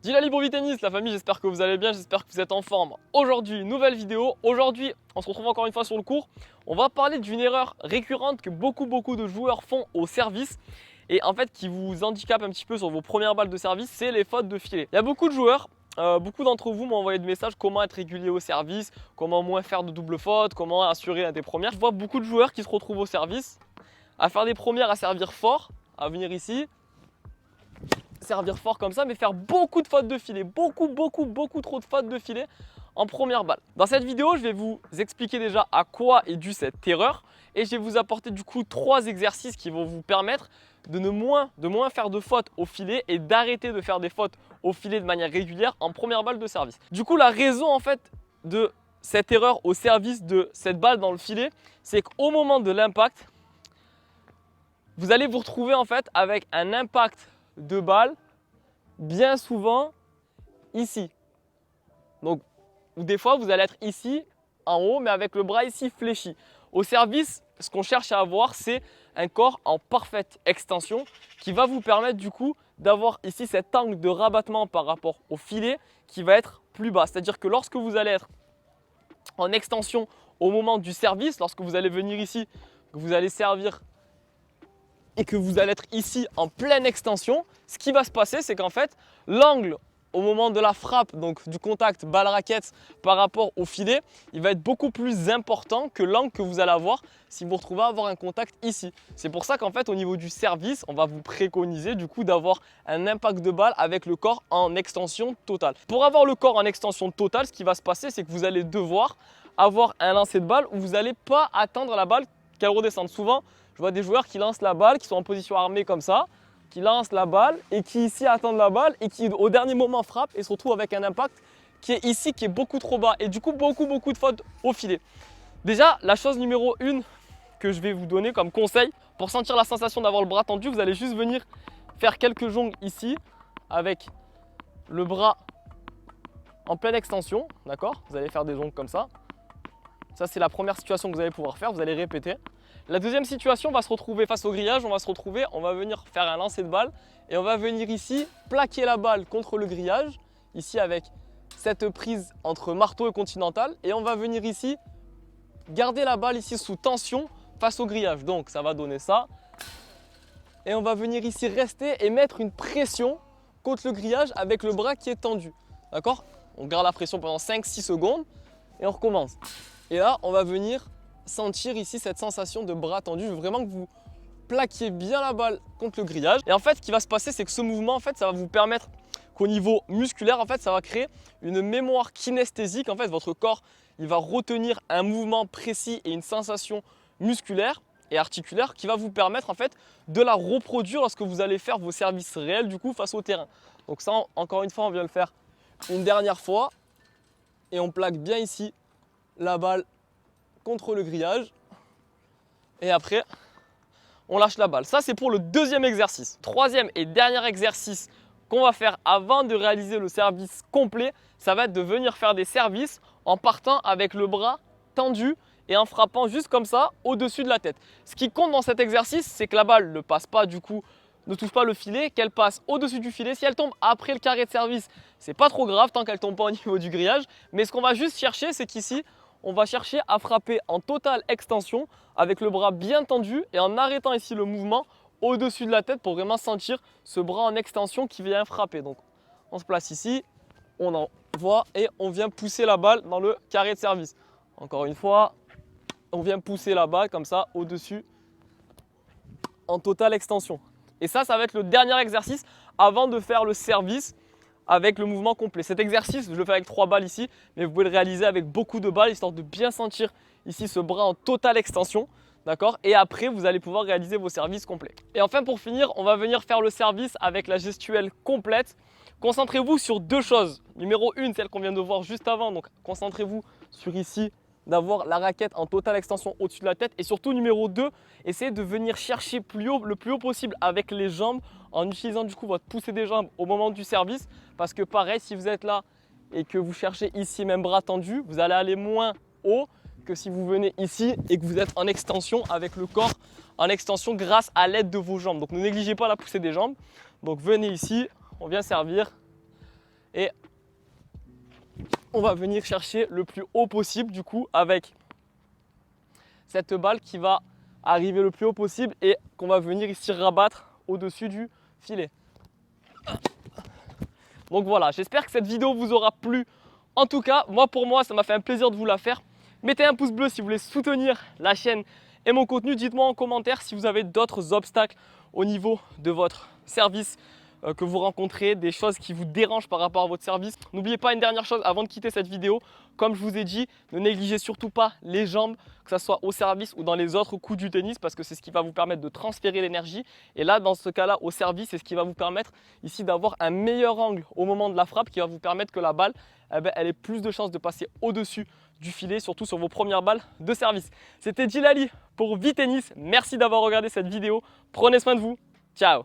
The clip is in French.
Dylan Libre Tennis, la famille, j'espère que vous allez bien, j'espère que vous êtes en forme. Aujourd'hui, nouvelle vidéo. Aujourd'hui, on se retrouve encore une fois sur le court. On va parler d'une erreur récurrente que beaucoup de joueurs font au service et en fait qui vous handicape un petit peu sur vos premières balles de service, c'est les fautes de filet. Il y a beaucoup de joueurs, beaucoup d'entre vous m'ont envoyé des messages comment être régulier au service, comment moins faire de double faute, comment assurer des premières. Je vois beaucoup de joueurs qui se retrouvent au service à faire des premières, à servir fort, à venir ici, servir fort comme ça, mais faire beaucoup de fautes de filet, beaucoup trop de fautes de filet en première balle. Dans cette vidéo, je vais vous expliquer déjà à quoi est due cette erreur et je vais vous apporter du coup 3 exercices qui vont vous permettre de moins faire de fautes au filet et d'arrêter de faire des fautes au filet de manière régulière en première balle de service. Du coup, la raison en fait de cette erreur au service de cette balle dans le filet, c'est qu'au moment de l'impact, vous allez vous retrouver en fait avec un impact de balle bien souvent ici. Donc, ou des fois vous allez être ici en haut mais avec le bras ici fléchi. Au service, ce qu'on cherche à avoir, c'est un corps en parfaite extension qui va vous permettre du coup d'avoir ici cet angle de rabattement par rapport au filet qui va être plus bas. C'est-à-dire que lorsque vous allez être en extension au moment du service, lorsque vous allez venir ici, que vous allez servir et que vous allez être ici en pleine extension, ce qui va se passer, c'est qu'en fait, l'angle au moment de la frappe, donc du contact balle-raquette par rapport au filet, il va être beaucoup plus important que l'angle que vous allez avoir si vous vous retrouvez à avoir un contact ici. C'est pour ça qu'en fait, au niveau du service, on va vous préconiser du coup d'avoir un impact de balle avec le corps en extension totale. Pour avoir le corps en extension totale, ce qui va se passer, c'est que vous allez devoir avoir un lancer de balle où vous n'allez pas attendre la balle qu'elle redescende. Souvent, je vois des joueurs qui lancent la balle, qui sont en position armée comme ça, qui lancent la balle et qui ici attendent la balle et qui au dernier moment frappent et se retrouvent avec un impact qui est ici, qui est beaucoup trop bas et du coup beaucoup de fautes au filet. Déjà, la chose numéro 1 que je vais vous donner comme conseil, pour sentir la sensation d'avoir le bras tendu, vous allez juste venir faire quelques jongles ici avec le bras en pleine extension, d'accord? Vous allez faire des jongles comme ça. Ça, c'est la première situation que vous allez pouvoir faire, vous allez répéter. La deuxième situation, on va se retrouver face au grillage, on va venir faire un lancer de balle et on va venir ici plaquer la balle contre le grillage, ici avec cette prise entre marteau et continental et on va venir ici garder la balle ici sous tension face au grillage. Donc ça va donner ça et on va venir ici rester et mettre une pression contre le grillage avec le bras qui est tendu. D'accord? On garde la pression pendant 5-6 secondes et on recommence. Et là, on va venir sentir ici cette sensation de bras tendu. Je veux vraiment que vous plaquiez bien la balle contre le grillage. Et en fait, ce qui va se passer, c'est que ce mouvement, en fait, ça va vous permettre qu'au niveau musculaire, en fait, ça va créer une mémoire kinesthésique. En fait, votre corps, il va retenir un mouvement précis et une sensation musculaire et articulaire qui va vous permettre, en fait, de la reproduire lorsque vous allez faire vos services réels, du coup, face au terrain. Donc ça, encore une fois, on vient le faire une dernière fois et on plaque bien ici la balle contre le grillage et après on lâche la balle. Ça, c'est pour le deuxième exercice. Troisième et dernier exercice qu'on va faire avant de réaliser le service complet, ça va être de venir faire des services en partant avec le bras tendu et en frappant juste comme ça au-dessus de la tête. Ce qui compte dans cet exercice, c'est que la balle ne passe pas du coup, ne touche pas le filet, qu'elle passe au-dessus du filet. Si elle tombe après le carré de service, c'est pas trop grave tant qu'elle ne tombe pas au niveau du grillage. Mais ce qu'on va juste chercher, c'est qu'ici, on va chercher à frapper en totale extension avec le bras bien tendu et en arrêtant ici le mouvement au-dessus de la tête pour vraiment sentir ce bras en extension qui vient frapper. Donc on se place ici, on envoie et on vient pousser la balle dans le carré de service. Encore une fois, on vient pousser la balle comme ça au-dessus en totale extension. Et ça va être le dernier exercice avant de faire le service avec le mouvement complet. Cet exercice, je le fais avec 3 balles ici, mais vous pouvez le réaliser avec beaucoup de balles, histoire de bien sentir ici ce bras en totale extension. D'accord? Et après, vous allez pouvoir réaliser vos services complets. Et enfin, pour finir, on va venir faire le service avec la gestuelle complète. Concentrez-vous sur 2 choses. Numéro 1, celle qu'on vient de voir juste avant. Donc, concentrez-vous sur ici, d'avoir la raquette en totale extension au-dessus de la tête. Et surtout, numéro 2, essayez de venir chercher le plus haut possible avec les jambes en utilisant du coup votre poussée des jambes au moment du service. Parce que pareil, si vous êtes là et que vous cherchez ici même bras tendu, vous allez aller moins haut que si vous venez ici et que vous êtes en extension avec le corps en extension grâce à l'aide de vos jambes. Donc ne négligez pas la poussée des jambes. Donc venez ici, on vient servir Et on va venir chercher le plus haut possible du coup avec cette balle qui va arriver le plus haut possible et qu'on va venir ici rabattre au-dessus du filet. Donc voilà, j'espère que cette vidéo vous aura plu. En tout cas, pour moi, ça m'a fait un plaisir de vous la faire. Mettez un pouce bleu si vous voulez soutenir la chaîne et mon contenu. Dites-moi en commentaire si vous avez d'autres obstacles au niveau de votre service que vous rencontrez, des choses qui vous dérangent par rapport à votre service. N'oubliez pas une dernière chose avant de quitter cette vidéo. Comme je vous ai dit, ne négligez surtout pas les jambes, que ce soit au service ou dans les autres coups du tennis, parce que c'est ce qui va vous permettre de transférer l'énergie. Et là, dans ce cas-là, au service, c'est ce qui va vous permettre ici d'avoir un meilleur angle au moment de la frappe, qui va vous permettre que la balle, elle ait plus de chances de passer au-dessus du filet, surtout sur vos premières balles de service. C'était Djilali pour V-Tennis. Merci d'avoir regardé cette vidéo. Prenez soin de vous. Ciao.